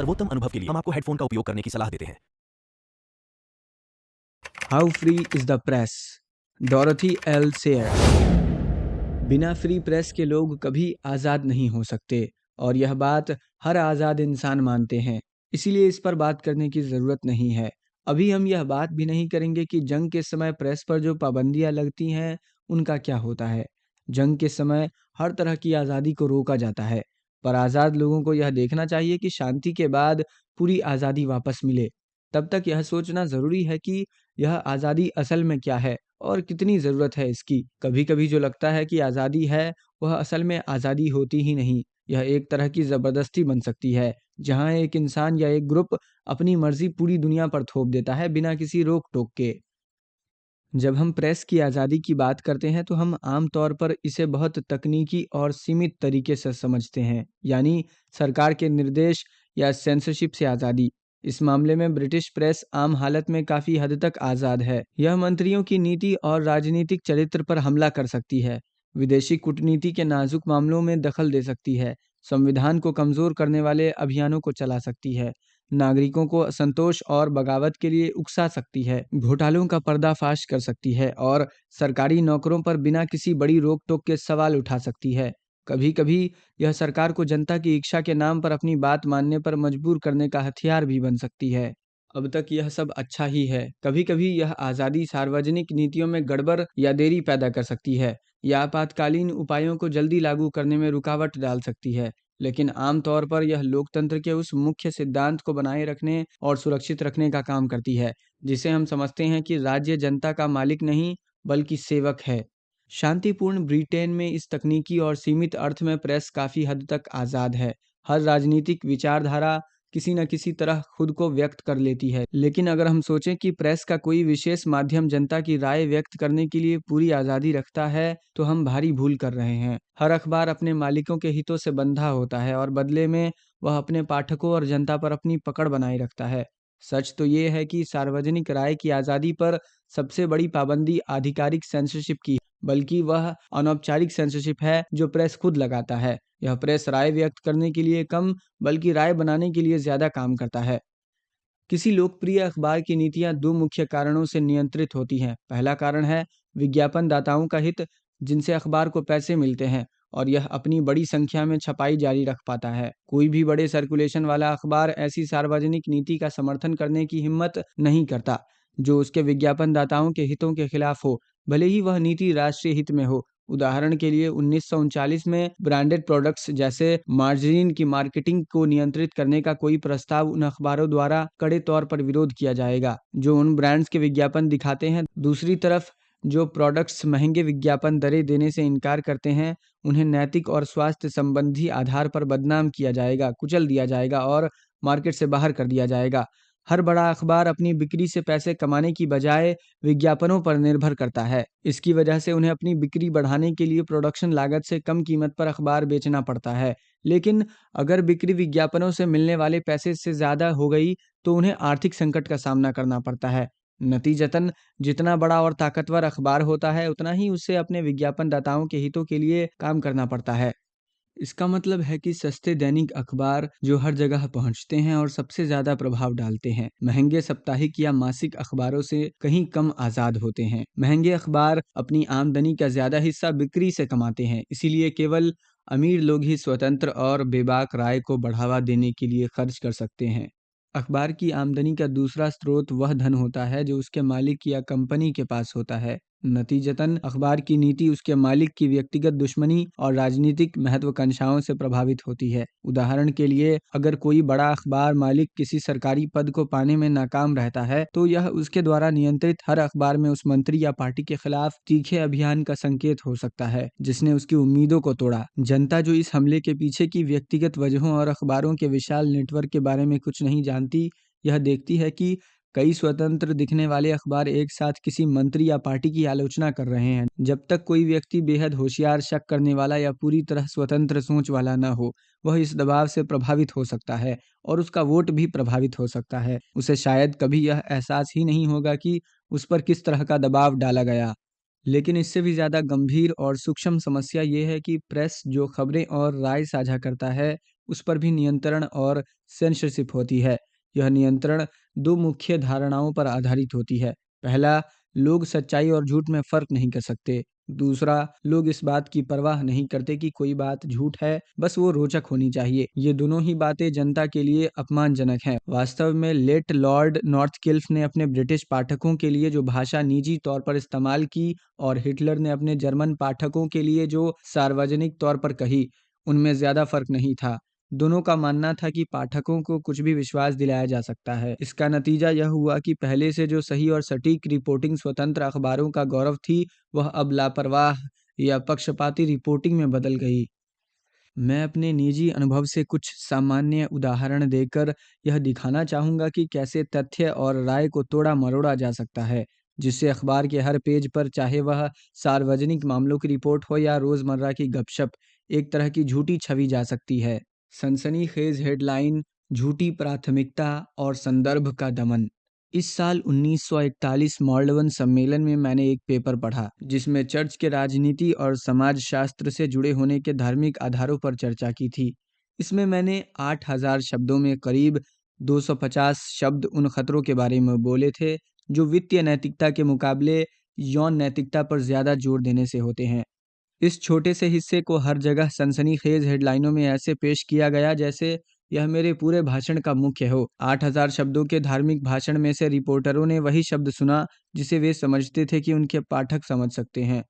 सर्वोत्तम अनुभव के लिए हम आपको हेडफोन का उपयोग करने की सलाह देते हैं। How free is the press? Dorothy L share. बिना फ्री प्रेस के लोग कभी आज़ाद नहीं हो सकते और यह बात हर आज़ाद इंसान मानते हैं। इसीलिए इस पर बात करने की ज़रूरत नहीं है। अभी हम यह बात भी नहीं करेंगे कि जंग के समय प्रेस पर जो पाबंदियां लगती हैं उनका क्या होता है। जंग के समय हर तरह की आज़ादी को रोका जाता है, पर आज़ाद लोगों को यह देखना चाहिए कि शांति के बाद पूरी आज़ादी वापस मिले। तब तक यह सोचना ज़रूरी है कि यह आज़ादी असल में क्या है और कितनी ज़रूरत है इसकी। कभी-कभी जो लगता है कि आज़ादी है, वह असल में आज़ादी होती ही नहीं। यह एक तरह की ज़बरदस्ती बन सकती है, जहाँ एक इंसान या एक ग्रुप अपनी मर्ज़ी पूरी दुनिया पर थोप देता है बिना किसी रोक-टोक के। जब हम प्रेस की आज़ादी की बात करते हैं तो हम आम तौर पर इसे बहुत तकनीकी और सीमित तरीके से समझते हैं, यानी सरकार के निर्देश या सेंसरशिप से आज़ादी। इस मामले में ब्रिटिश प्रेस आम हालत में काफ़ी हद तक आज़ाद है। यह मंत्रियों की नीति और राजनीतिक चरित्र पर हमला कर सकती है, विदेशी कूटनीति के नाजुक मामलों में दखल दे सकती है, संविधान को कमज़ोर करने वाले अभियानों को चला सकती है, नागरिकों को असंतोष और बगावत के लिए उकसा सकती है, घोटालों का पर्दाफाश कर सकती है और सरकारी नौकरों पर बिना किसी बड़ी रोक-टोक के सवाल उठा सकती है। कभी-कभी यह सरकार को जनता की इच्छा के नाम पर अपनी बात मानने पर मजबूर करने का हथियार भी बन सकती है। अब तक यह सब अच्छा ही है। कभी-कभी यह आज़ादी सार्वजनिक नीतियों में गड़बड़ या देरी पैदा कर सकती है या आपातकालीन उपायों को जल्दी लागू करने में रुकावट डाल सकती है। लेकिन आम तौर पर यह लोकतंत्र के उस मुख्य सिद्धांत को बनाए रखने और सुरक्षित रखने का काम करती है, जिसे हम समझते हैं कि राज्य जनता का मालिक नहीं, बल्कि सेवक है। शांतिपूर्ण ब्रिटेन में इस तकनीकी और सीमित अर्थ में प्रेस काफ़ी हद तक आज़ाद है। हर राजनीतिक विचारधारा किसी न किसी तरह खुद को व्यक्त कर लेती है। लेकिन अगर हम सोचें कि प्रेस का कोई विशेष माध्यम जनता की राय व्यक्त करने के लिए पूरी आज़ादी रखता है, तो हम भारी भूल कर रहे हैं। हर अखबार अपने मालिकों के हितों से बंधा होता है और बदले में वह अपने पाठकों और जनता पर अपनी पकड़ बनाए रखता है। सच तो ये है कि सार्वजनिक राय की आज़ादी पर सबसे बड़ी पाबंदी आधिकारिक सेंसरशिप की, बल्कि वह अनौपचारिक सेंसरशिप है जो प्रेस खुद लगाता है। यह प्रेस राय व्यक्त करने के लिए कम, बल्कि राय बनाने के लिए ज़्यादा काम करता है। किसी लोकप्रिय अखबार की नीतियां दो मुख्य कारणों से नियंत्रित होती हैं। पहला कारण है विज्ञापन दाताओं का हित, जिनसे अखबार को पैसे मिलते हैं और यह अपनी बड़ी संख्या में छपाई जारी रख पाता है। कोई भी बड़े सर्कुलेशन वाला अखबार ऐसी सार्वजनिक नीति का समर्थन करने की हिम्मत नहीं करता जो उसके विज्ञापन दाताओं के हितों के खिलाफ हो, भले ही वह नीति राष्ट्रीय हित में हो। उदाहरण के लिए 1939 में ब्रांडेड प्रोडक्ट्स जैसे मार्जरीन की मार्केटिंग को नियंत्रित करने का कोई प्रस्ताव उन अखबारों द्वारा कड़े तौर पर विरोध किया जाएगा जो उन ब्रांड्स के विज्ञापन दिखाते हैं। दूसरी तरफ जो प्रोडक्ट्स महंगे विज्ञापन दरें देने से इनकार करते हैं, उन्हें नैतिक और स्वास्थ्य संबंधी आधार पर बदनाम किया जाएगा, कुचल दिया जाएगा और मार्केट से बाहर कर दिया जाएगा। हर बड़ा अखबार अपनी बिक्री से पैसे कमाने की बजाय विज्ञापनों पर निर्भर करता है। इसकी वजह से उन्हें अपनी बिक्री बढ़ाने के लिए प्रोडक्शन लागत से कम कीमत पर अखबार बेचना पड़ता है। लेकिन अगर बिक्री विज्ञापनों से मिलने वाले पैसे से ज़्यादा हो गई, तो उन्हें आर्थिक संकट का सामना करना पड़ता है। नतीजतन जितना बड़ा और ताकतवर अखबार होता है, उतना ही उसे अपने विज्ञापनदाताओं के हितों के लिए काम करना पड़ता है। इसका मतलब है कि सस्ते दैनिक अखबार जो हर जगह पहुंचते हैं और सबसे ज़्यादा प्रभाव डालते हैं, महंगे साप्ताहिक या मासिक अखबारों से कहीं कम आज़ाद होते हैं। महंगे अखबार अपनी आमदनी का ज़्यादा हिस्सा बिक्री से कमाते हैं, इसीलिए केवल अमीर लोग ही स्वतंत्र और बेबाक राय को बढ़ावा देने के लिए खर्च कर सकते हैं। अखबार की आमदनी का दूसरा स्रोत वह धन होता है जो उसके मालिक या कंपनी के पास होता है। नतीजतन अखबार की नीति उसके मालिक की व्यक्तिगत दुश्मनी और राजनीतिक महत्वाकांक्षाओं से प्रभावित होती है। उदाहरण के लिए, अगर कोई बड़ा अखबार मालिक किसी सरकारी पद को पाने में नाकाम रहता है, तो यह उसके द्वारा नियंत्रित हर अखबार में उस मंत्री या पार्टी के खिलाफ तीखे अभियान का संकेत हो सकता है जिसने उसकी उम्मीदों को तोड़ा। जनता जो इस हमले के पीछे की व्यक्तिगत वजहों और अखबारों के विशाल नेटवर्क के बारे में कुछ नहीं जानती, यह देखती है कि कई स्वतंत्र दिखने वाले अखबार एक साथ किसी मंत्री या पार्टी की आलोचना कर रहे हैं। जब तक कोई व्यक्ति बेहद होशियार, शक करने वाला या पूरी तरह स्वतंत्र सोच वाला न हो, वह इस दबाव से प्रभावित हो सकता है और उसका वोट भी प्रभावित हो सकता है। उसे शायद कभी यह एहसास ही नहीं होगा कि उस पर किस तरह का दबाव डाला गया। लेकिन इससे भी ज़्यादा गंभीर और सूक्ष्म समस्या ये है कि प्रेस जो खबरें और राय साझा करता है, उस पर भी नियंत्रण और सेंसरशिप होती है। यह नियंत्रण दो मुख्य धारणाओं पर आधारित होती है। पहला, लोग सच्चाई और झूठ में फ़र्क नहीं कर सकते। दूसरा, लोग इस बात की परवाह नहीं करते कि कोई बात झूठ है, बस वो रोचक होनी चाहिए। ये दोनों ही बातें जनता के लिए अपमानजनक हैं। वास्तव में लेट लॉर्ड नॉर्थक्लिफ ने अपने ब्रिटिश पाठकों के लिए जो भाषा निजी तौर पर इस्तेमाल की और हिटलर ने अपने जर्मन पाठकों के लिए जो सार्वजनिक तौर पर कही, उनमें ज़्यादा फ़र्क नहीं था। दोनों का मानना था कि पाठकों को कुछ भी विश्वास दिलाया जा सकता है। इसका नतीजा यह हुआ कि पहले से जो सही और सटीक रिपोर्टिंग स्वतंत्र अखबारों का गौरव थी, वह अब लापरवाह या पक्षपाती रिपोर्टिंग में बदल गई। मैं अपने निजी अनुभव से कुछ सामान्य उदाहरण देकर यह दिखाना चाहूँगा कि कैसे तथ्य और राय को तोड़ा मरोड़ा जा सकता है, जिससे अखबार के हर पेज पर, चाहे वह सार्वजनिक मामलों की रिपोर्ट हो या रोज़मर्रा की गपशप, एक तरह की झूठी छवि जा सकती है। सनसनीखेज हेडलाइन, झूठी प्राथमिकता और संदर्भ का दमन। इस साल 1941 मॉल्डवन सम्मेलन में मैंने एक पेपर पढ़ा जिसमें चर्च के राजनीति और समाजशास्त्र से जुड़े होने के धार्मिक आधारों पर चर्चा की थी। इसमें मैंने 8,000 शब्दों में करीब 250 शब्द उन खतरों के बारे में बोले थे जो वित्तीय नैतिकता के मुकाबले यौन नैतिकता पर ज़्यादा जोर देने से होते हैं। इस छोटे से हिस्से को हर जगह सनसनीखेज हेडलाइनों में ऐसे पेश किया गया जैसे यह मेरे पूरे भाषण का मुख्य हो। 8,000 शब्दों के धार्मिक भाषण में से रिपोर्टरों ने वही शब्द सुना जिसे वे समझते थे कि उनके पाठक समझ सकते हैं।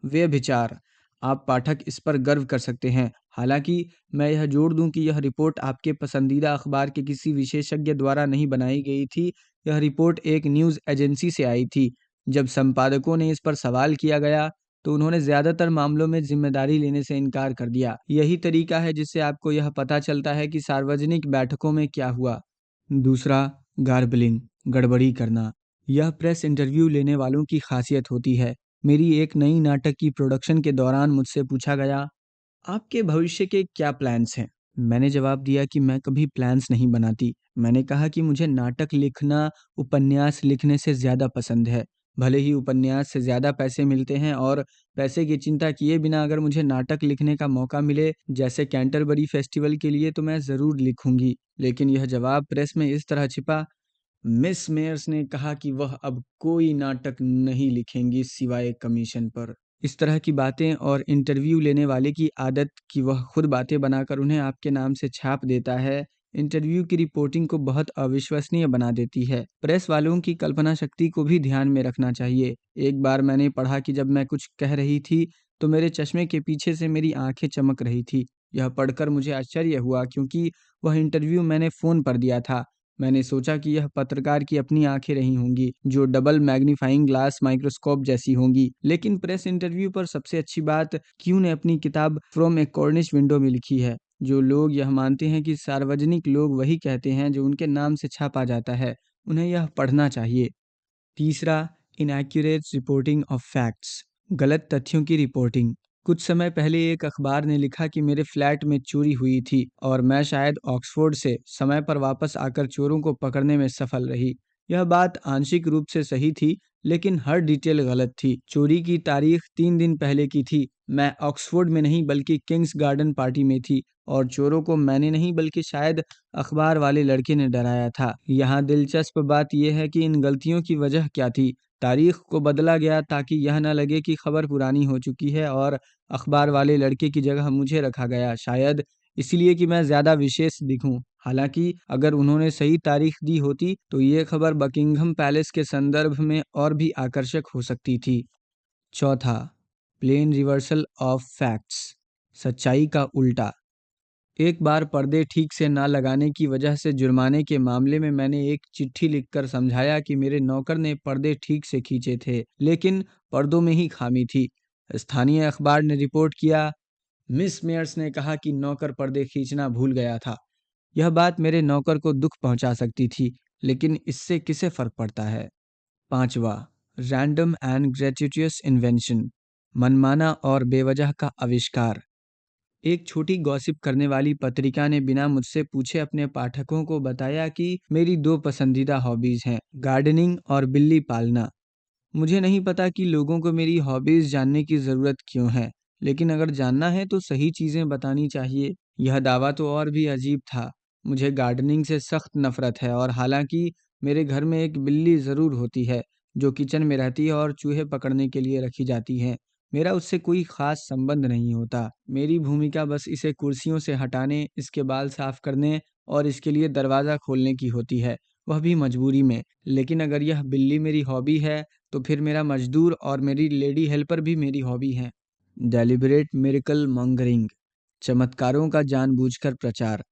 वे विचार, आप पाठक इस पर गर्व कर सकते हैं। हालांकि मैं यह जोड़ दूं कि यह रिपोर्ट आपके पसंदीदा अखबार के किसी विशेषज्ञ द्वारा नहीं बनाई गई थी। यह रिपोर्ट एक न्यूज़ एजेंसी से आई थी। जब संपादकों ने इस पर सवाल किया गया तो उन्होंने ज़्यादातर मामलों में जिम्मेदारी लेने से इनकार कर दिया। यही तरीका है जिससे आपको यह पता चलता है कि सार्वजनिक बैठकों में क्या हुआ। दूसरा, गार्बलिंग, गड़बड़ी करना। यह प्रेस इंटरव्यू लेने वालों की खासियत होती है। मेरी एक नई नाटक की प्रोडक्शन के दौरान मुझसे पूछा गया, आपके भविष्य के क्या प्लान्स हैं? मैंने जवाब दिया कि मैं कभी प्लान्स नहीं बनाती। मैंने कहा कि मुझे नाटक लिखना उपन्यास लिखने से ज़्यादा पसंद है। भले ही उपन्यास से ज़्यादा पैसे मिलते हैं और पैसे की चिंता किए बिना अगर मुझे नाटक लिखने का मौका मिले, जैसे कैंटरबरी फेस्टिवल के लिए, तो मैं ज़रूर लिखूंगी। लेकिन यह जवाब प्रेस में इस तरह छिपा, मिस मेयर्स ने कहा कि वह अब कोई नाटक नहीं लिखेंगी सिवाय कमीशन पर। इस तरह की बातें और इंटरव्यू लेने वाले की आदत कि वह खुद बातें बनाकर उन्हें आपके नाम से छाप देता है, इंटरव्यू की रिपोर्टिंग को बहुत अविश्वसनीय बना देती है। प्रेस वालों की कल्पना शक्ति को भी ध्यान में रखना चाहिए। एक बार मैंने पढ़ा कि जब मैं कुछ कह रही थी तो मेरे चश्मे के पीछे से मेरी आंखें चमक रही थी। यह पढ़कर मुझे आश्चर्य हुआ क्योंकि वह इंटरव्यू मैंने फ़ोन पर दिया था। मैंने सोचा कि यह पत्रकार की अपनी आंखें रही होंगी जो डबल मैग्नीफाइंग ग्लास माइक्रोस्कोप जैसी होंगी। लेकिन प्रेस इंटरव्यू पर सबसे अच्छी बात क्यू ने अपनी किताब फ्रॉम ए कॉर्निश विंडो में लिखी है। जो लोग यह मानते हैं कि सार्वजनिक लोग वही कहते हैं जो उनके नाम से छापा जाता है, उन्हें यह पढ़ना चाहिए। तीसरा, इनएक्यूरेट रिपोर्टिंग ऑफ फैक्ट्स, गलत तथ्यों की रिपोर्टिंग। कुछ समय पहले एक अखबार ने लिखा कि मेरे फ्लैट में चोरी हुई थी और मैं शायद ऑक्सफोर्ड से समय पर वापस आकर चोरों को पकड़ने में सफल रही। यह बात आंशिक रूप से सही थी, लेकिन हर डिटेल गलत थी। चोरी की तारीख 3 दिन पहले की थी। मैं ऑक्सफोर्ड में नहीं बल्कि किंग्स गार्डन पार्टी में थी और चोरों को मैंने नहीं बल्कि शायद अखबार वाले लड़के ने डराया था। यहाँ दिलचस्प बात यह है कि इन गलतियों की वजह क्या थी। तारीख को बदला गया ताकि यह न लगे कि खबर पुरानी हो चुकी है और अखबार वाले लड़के की जगह मुझे रखा गया, शायद इसलिए कि मैं ज़्यादा विशेष दिखूं। हालांकि अगर उन्होंने सही तारीख दी होती तो ये खबर बकिंघम पैलेस के संदर्भ में और भी आकर्षक हो सकती थी। चौथा, प्लेन रिवर्सल ऑफ फैक्ट्स, सच्चाई का उल्टा। एक बार पर्दे ठीक से ना लगाने की वजह से जुर्माने के मामले में मैंने एक चिट्ठी लिखकर समझाया कि मेरे नौकर ने पर्दे ठीक से खींचे थे, लेकिन पर्दों में ही खामी थी। स्थानीय अखबार ने रिपोर्ट किया, मिस मेयर्स ने कहा कि नौकर पर्दे खींचना भूल गया था। यह बात मेरे नौकर को दुख पहुंचा सकती थी, लेकिन इससे किसे फर्क पड़ता है। पांचवा, रैंडम एंड ग्रेचुइटियस इन्वेंशन, मनमाना और बेवजह का आविष्कार। एक छोटी गॉसिप करने वाली पत्रिका ने बिना मुझसे पूछे अपने पाठकों को बताया कि मेरी दो पसंदीदा हॉबीज हैं, गार्डनिंग और बिल्ली पालना। मुझे नहीं पता कि लोगों को मेरी हॉबीज जानने की ज़रूरत क्यों है, लेकिन अगर जानना है तो सही चीज़ें बतानी चाहिए। यह दावा तो और भी अजीब था। मुझे गार्डनिंग से सख्त नफरत है और हालांकि मेरे घर में एक बिल्ली ज़रूर होती है जो किचन में रहती है और चूहे पकड़ने के लिए रखी जाती है। मेरा उससे कोई ख़ास संबंध नहीं होता। मेरी भूमिका बस इसे कुर्सियों से हटाने, इसके बाल साफ करने और इसके लिए दरवाज़ा खोलने की होती है, वह भी मजबूरी में। लेकिन अगर यह बिल्ली मेरी हॉबी है, तो फिर मेरा मजदूर और मेरी लेडी हेल्पर भी मेरी हॉबी हैं। डेलिबरेट मिरेकल मॉन्गरिंग, चमत्कारों का जानबूझकर प्रचार।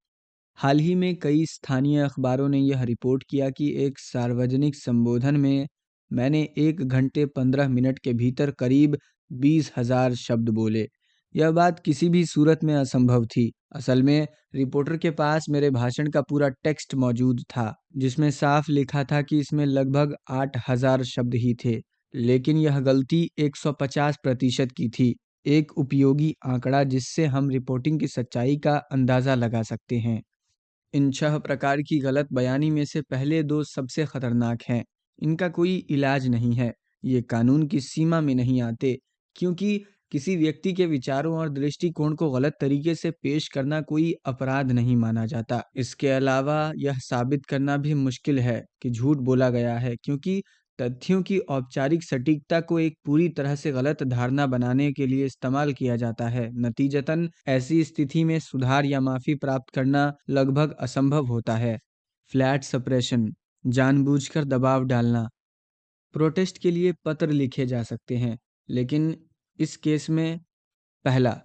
हाल ही में कई स्थानीय अखबारों ने यह रिपोर्ट किया कि एक सार्वजनिक संबोधन में मैंने 1 घंटे 15 मिनट के भीतर करीब 20,000 शब्द बोले। यह बात किसी भी सूरत में असंभव थी। असल में रिपोर्टर के पास मेरे भाषण का पूरा टेक्स्ट मौजूद था, जिसमें साफ लिखा था कि इसमें लगभग 8,000 शब्द ही थे। लेकिन यह गलती 150% की थी, एक उपयोगी आंकड़ा जिससे हम रिपोर्टिंग की सच्चाई का अंदाज़ा लगा सकते हैं। इन 6 प्रकार की गलत बयानी में से पहले 2 सबसे खतरनाक हैं। इनका कोई इलाज नहीं है। ये कानून की सीमा में नहीं आते, क्योंकि किसी व्यक्ति के विचारों और दृष्टिकोण को गलत तरीके से पेश करना कोई अपराध नहीं माना जाता। इसके अलावा यह साबित करना भी मुश्किल है कि झूठ बोला गया है, क्योंकि तथ्यों की औपचारिक सटीकता को एक पूरी तरह से गलत धारणा बनाने के लिए इस्तेमाल किया जाता है। नतीजतन ऐसी स्थिति में सुधार या माफ़ी प्राप्त करना लगभग असंभव होता है। फ्लैट सप्रेशन, जानबूझकर दबाव डालना। प्रोटेस्ट के लिए पत्र लिखे जा सकते हैं, लेकिन इस केस में पहला,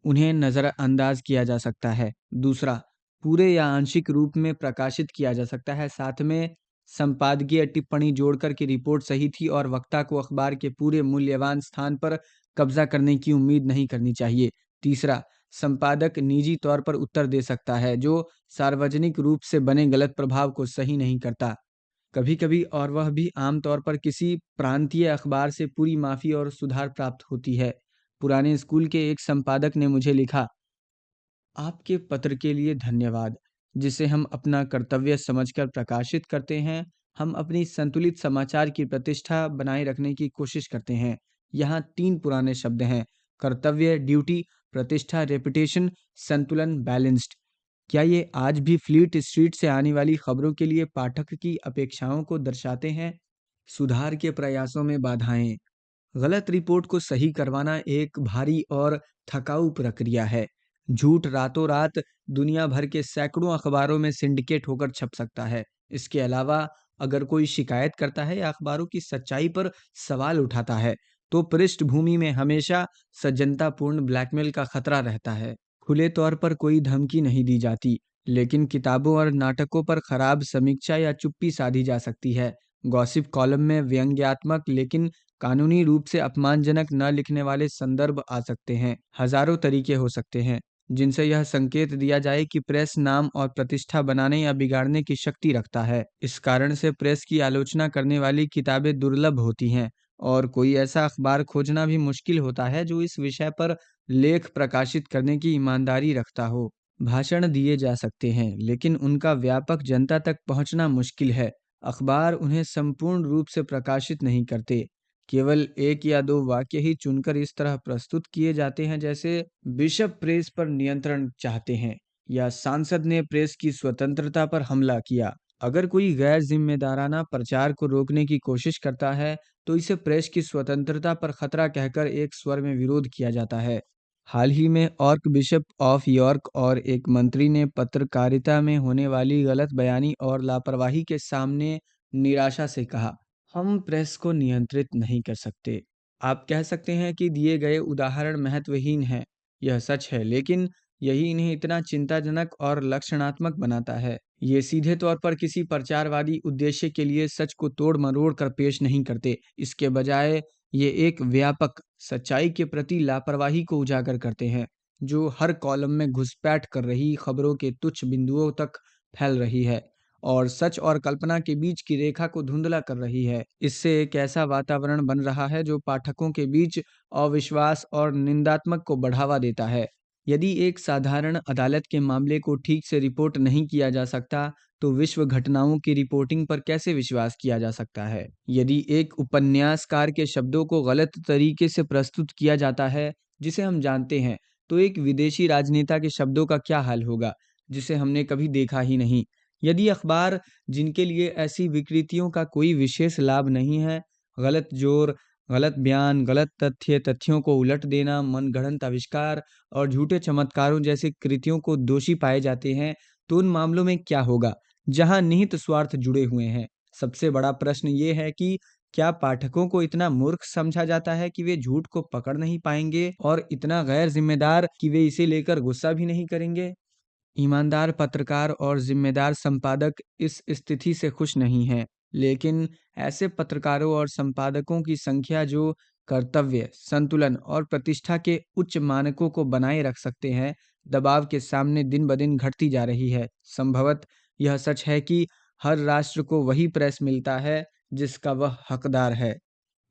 उन्हें नज़रअंदाज किया जा सकता है। दूसरा, पूरे या आंशिक रूप में प्रकाशित किया जा सकता है। साथ में संपादकीय टिप्पणी जोड़कर कि रिपोर्ट सही थी और वक्ता को अखबार के पूरे मूल्यवान स्थान पर कब्जा करने की उम्मीद नहीं करनी चाहिए। तीसरा, संपादक निजी तौर पर उत्तर दे सकता है जो सार्वजनिक रूप से बने गलत प्रभाव को सही नहीं करता। कभी-कभी, और वह भी आम तौर पर, किसी प्रांतीय अखबार से पूरी माफ़ी और सुधार प्राप्त होती है। पुराने स्कूल के एक संपादक ने मुझे लिखा, आपके पत्र के लिए धन्यवाद, जिसे हम अपना कर्तव्य समझकर प्रकाशित करते हैं। हम अपनी संतुलित समाचार की प्रतिष्ठा बनाए रखने की कोशिश करते हैं। यहाँ 3 पुराने शब्द हैं: कर्तव्य ड्यूटी, प्रतिष्ठा रेपुटेशन, संतुलन बैलेंस्ड। क्या ये आज भी फ्लीट स्ट्रीट से आने वाली खबरों के लिए पाठक की अपेक्षाओं को दर्शाते हैं? सुधार के प्रयासों में बाधाएं। गलत रिपोर्ट को सही करवाना एक भारी और थकाऊ प्रक्रिया है। झूठ रातों रात दुनिया भर के सैकड़ों अखबारों में सिंडिकेट होकर छप सकता है। इसके अलावा, अगर कोई शिकायत करता है या अखबारों की सच्चाई पर सवाल उठाता है, तो पृष्ठभूमि में हमेशा सज्जनतापूर्ण ब्लैकमेल का खतरा रहता है। खुले तौर पर कोई धमकी नहीं दी जाती, लेकिन किताबों और नाटकों पर खराब समीक्षा या चुप्पी साधी जा सकती है। गॉसिप कॉलम में व्यंग्यात्मक लेकिन कानूनी रूप से अपमानजनक न लिखने वाले संदर्भ आ सकते हैं। हजारों तरीके हो सकते हैं जिनसे यह संकेत दिया जाए कि प्रेस नाम और प्रतिष्ठा बनाने या बिगाड़ने की शक्ति रखता है। इस कारण से प्रेस की आलोचना करने वाली किताबें दुर्लभ होती हैं और कोई ऐसा अखबार खोजना भी मुश्किल होता है जो इस विषय पर लेख प्रकाशित करने की ईमानदारी रखता हो। भाषण दिए जा सकते हैं, लेकिन उनका व्यापक जनता तक पहुंचना मुश्किल है। अखबार उन्हें संपूर्ण रूप से प्रकाशित नहीं करते। केवल 1 या 2 वाक्य ही चुनकर इस तरह प्रस्तुत किए जाते हैं जैसे बिशप प्रेस पर नियंत्रण चाहते हैं या सांसद ने प्रेस की स्वतंत्रता पर हमला किया। अगर कोई गैर जिम्मेदाराना प्रचार को रोकने की कोशिश करता है, तो इसे प्रेस की स्वतंत्रता पर खतरा कहकर एक स्वर में विरोध किया जाता है। हाल ही में आर्क बिशप ऑफ यॉर्क और एक मंत्री ने पत्रकारिता में होने वाली गलत बयानी और लापरवाही के सामने निराशा से कहा, हम प्रेस को नियंत्रित नहीं कर सकते। आप कह सकते हैं कि दिए गए उदाहरण महत्वहीन हैं। यह सच है, लेकिन यही इन्हें इतना चिंताजनक और लक्षणात्मक बनाता है। ये सीधे तौर पर किसी प्रचारवादी उद्देश्य के लिए सच को तोड़ मरोड़ कर पेश नहीं करते। इसके बजाय ये एक व्यापक सच्चाई के प्रति लापरवाही को उजागर करते हैं, जो हर कॉलम में घुसपैठ कर रही खबरों के तुच्छ बिंदुओं तक फैल रही है और सच और कल्पना के बीच की रेखा को धुंधला कर रही है। इससे एक ऐसा वातावरण बन रहा है जो पाठकों के बीच अविश्वास और निंदात्मक को बढ़ावा देता है। यदि एक साधारण अदालत के मामले को ठीक से रिपोर्ट नहीं किया जा सकता, तो विश्व घटनाओं की रिपोर्टिंग पर कैसे विश्वास किया जा सकता है? यदि एक उपन्यासकार के शब्दों को गलत तरीके से प्रस्तुत किया जाता है, जिसे हम जानते हैं, तो एक विदेशी राजनेता के शब्दों का क्या हाल होगा, जिसे हमने कभी देखा ही नहीं। यदि अखबार, जिनके लिए ऐसी विकृतियों का कोई विशेष लाभ नहीं है, गलत जोर, गलत बयान, गलत तथ्य, तथ्यों को उलट देना, मनगढ़ंत आविष्कार और झूठे चमत्कारों जैसी कृतियों को दोषी पाए जाते हैं, तो उन मामलों में क्या होगा, जहां निहित स्वार्थ जुड़े हुए हैं? सबसे बड़ा प्रश्न ये है कि क्या पाठकों को इतना मूर्ख समझा जाता है कि वे झूठ को पकड़ नहीं पाएंगे और इतना गैर जिम्मेदार कि वे इसे लेकर गुस्सा भी नहीं करेंगे? ईमानदार पत्रकार और जिम्मेदार संपादक इस स्थिति से खुश नहीं हैं, लेकिन ऐसे पत्रकारों और संपादकों की संख्या जो कर्तव्य, संतुलन और प्रतिष्ठा के उच्च मानकों को बनाए रख सकते हैं, दबाव के सामने दिन ब दिन घटती जा रही है। संभवत यह सच है कि हर राष्ट्र को वही प्रेस मिलता है जिसका वह हकदार है।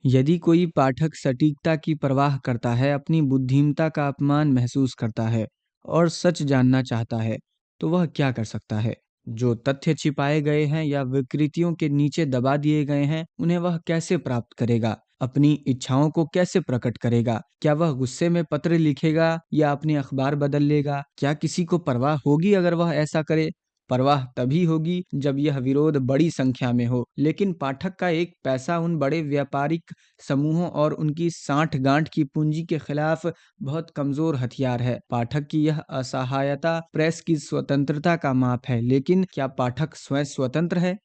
यदि कोई पाठक सटीकता की परवाह करता है, अपनी बुद्धिमत्ता का अपमान महसूस करता है और सच जानना चाहता है, तो वह क्या कर सकता है? जो तथ्य छिपाए गए हैं या विकृतियों के नीचे दबा दिए गए हैं, उन्हें वह कैसे प्राप्त करेगा? अपनी इच्छाओं को कैसे प्रकट करेगा? क्या वह गुस्से में पत्र लिखेगा या अपने अखबार बदल लेगा? क्या किसी को परवाह होगी अगर वह ऐसा करे? परवाह तभी होगी जब यह विरोध बड़ी संख्या में हो, लेकिन पाठक का एक पैसा उन बड़े व्यापारिक समूहों और उनकी साठ-गांठ की पूंजी के खिलाफ बहुत कमजोर हथियार है। पाठक की यह असहायता प्रेस की स्वतंत्रता का माप है, लेकिन क्या पाठक स्वयं स्वतंत्र है?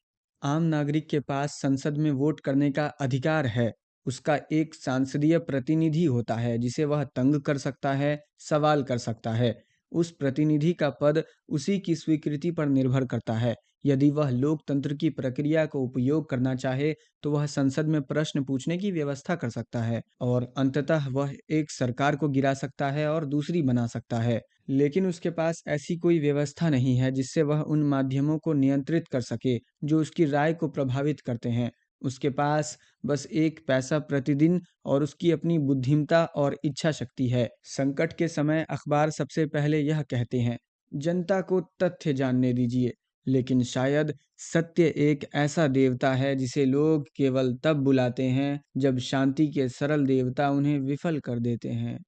आम नागरिक के पास संसद में वोट करने का अधिकार है। उसका एक सांसदीय प्रतिनिधि होता है जिसे वह तंग कर सकता है, सवाल कर सकता है। उस प्रतिनिधि का पद उसी की स्वीकृति पर निर्भर करता है। यदि वह लोकतंत्र की प्रक्रिया को उपयोग करना चाहे, तो वह संसद में प्रश्न पूछने की व्यवस्था कर सकता है और अंततः वह एक सरकार को गिरा सकता है और दूसरी बना सकता है। लेकिन उसके पास ऐसी कोई व्यवस्था नहीं है जिससे वह उन माध्यमों को नियंत्रित कर सके जो उसकी राय को प्रभावित करते हैं। उसके पास बस एक पैसा प्रतिदिन और उसकी अपनी बुद्धिमत्ता और इच्छा शक्ति है। संकट के समय अखबार सबसे पहले यह कहते हैं, जनता को तथ्य जानने दीजिए, लेकिन शायद सत्य एक ऐसा देवता है जिसे लोग केवल तब बुलाते हैं जब शांति के सरल देवता उन्हें विफल कर देते हैं।